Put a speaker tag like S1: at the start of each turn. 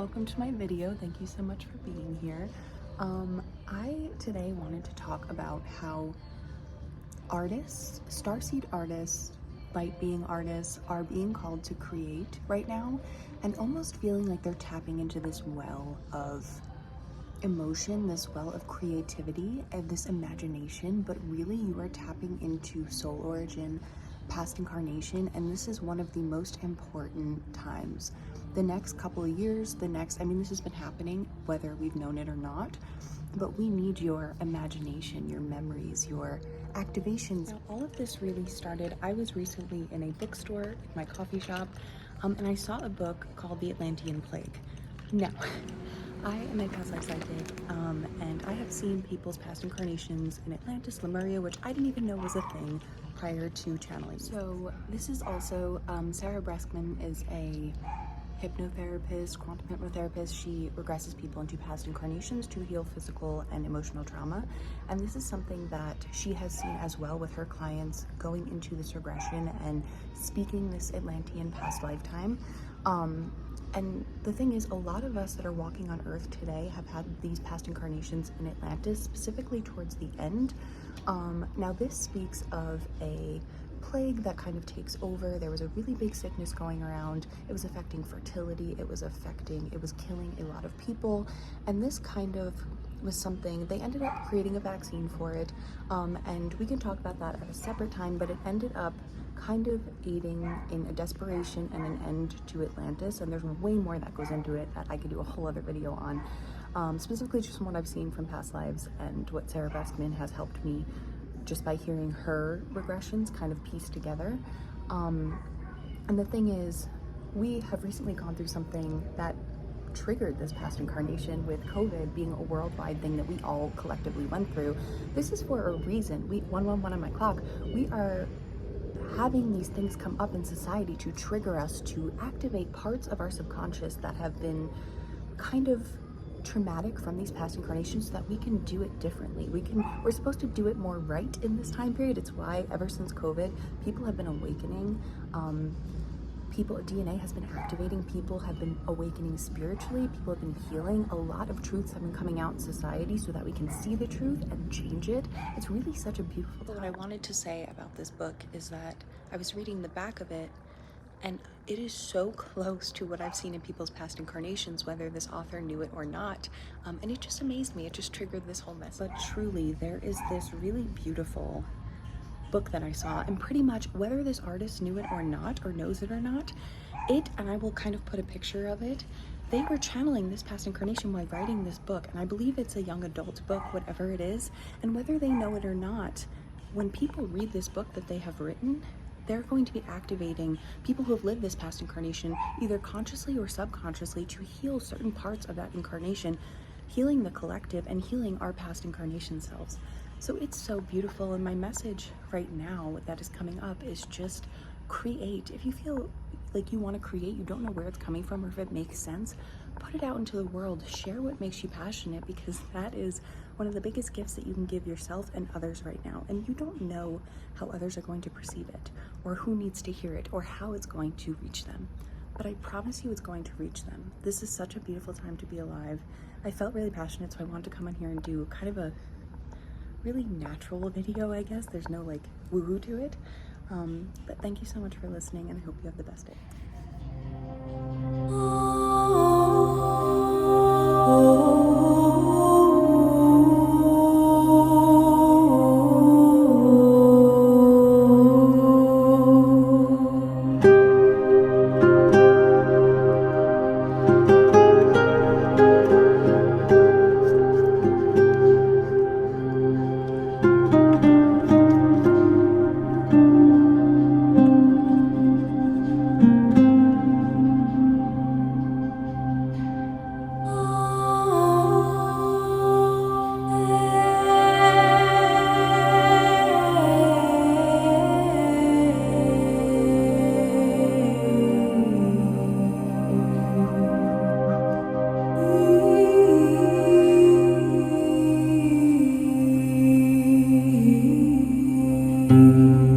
S1: welcome to my video. Thank you so much for being here. I today wanted to talk about how artists, starseed artists, light being artists, are being called to create right now and almost feeling like they're tapping into this well of emotion, this well of creativity and this imagination, but really you are tapping into soul origin, past incarnation, and this is one of the most important times. The next couple of years, this has been happening whether we've known it or not, but we need your imagination, your memories, your activations. Now, all of this really started, I was recently in a bookstore, in my coffee shop, and I saw a book called The Atlantean Plague. Now, I am a past life psychic, and I have seen people's past incarnations in Atlantis, Lemuria, which I didn't even know was a thing prior to channeling. So this is also, Sarah Breskman is a hypnotherapist, quantum hypnotherapist. She regresses people into past incarnations to heal physical and emotional trauma. And this is something that she has seen as well with her clients going into this regression and speaking this Atlantean past lifetime. And the thing is, a lot of us that are walking on Earth today have had these past incarnations in Atlantis, specifically towards the end. Now this speaks of a plague that kind of takes over. There was a really big sickness going around. It was affecting fertility. It was killing a lot of people. And this kind of was something, they ended up creating a vaccine for it. And we can talk about that at a separate time, but it ended up kind of aiding in a desperation and an end to Atlantis. And there's way more that goes into it that I could do a whole other video on, specifically just from what I've seen from past lives and what Sarah Baskman has helped me just by hearing her regressions kind of piece together. And the thing is, we have recently gone through something that triggered this past incarnation, with COVID being a worldwide thing that we all collectively went through. This is for a reason. 111 on my clock, we are having these things come up in society to trigger us to activate parts of our subconscious that have been kind of traumatic from these past incarnations so that we can do it differently. We're supposed to do it more right in this time period. It's why ever since COVID, people have been awakening. DNA has been activating. People have been awakening spiritually. People have been healing. A lot of truths have been coming out in society so that we can see the truth and change it. It's really such a beautiful time. What I wanted to say about this book is that I was reading the back of it, and it is so close to what I've seen in people's past incarnations, whether this author knew it or not. And it just amazed me. It just triggered this whole mess. But truly, there is this really beautiful book that I saw, and pretty much whether this artist knew it or not, or knows it or not, and I will kind of put a picture of it, they were channeling this past incarnation while writing this book. And I believe it's a young adult book, whatever it is. And whether they know it or not, when people read this book that they have written, they're going to be activating people who have lived this past incarnation, either consciously or subconsciously, to heal certain parts of that incarnation, healing the collective and healing our past incarnation selves. So it's so beautiful, and my message right now that is coming up is just create. If you feel like you want to create, you don't know where it's coming from or if it makes sense, put it out into the world. Share what makes you passionate, because that is one of the biggest gifts that you can give yourself and others right now. And you don't know how others are going to perceive it, or who needs to hear it, or how it's going to reach them. But I promise you it's going to reach them. This is such a beautiful time to be alive. I felt really passionate, so I wanted to come on here and do kind of a really natural video, I guess. There's no like woohoo to it. But thank you so much for listening, and I hope you have the best day.
S2: You.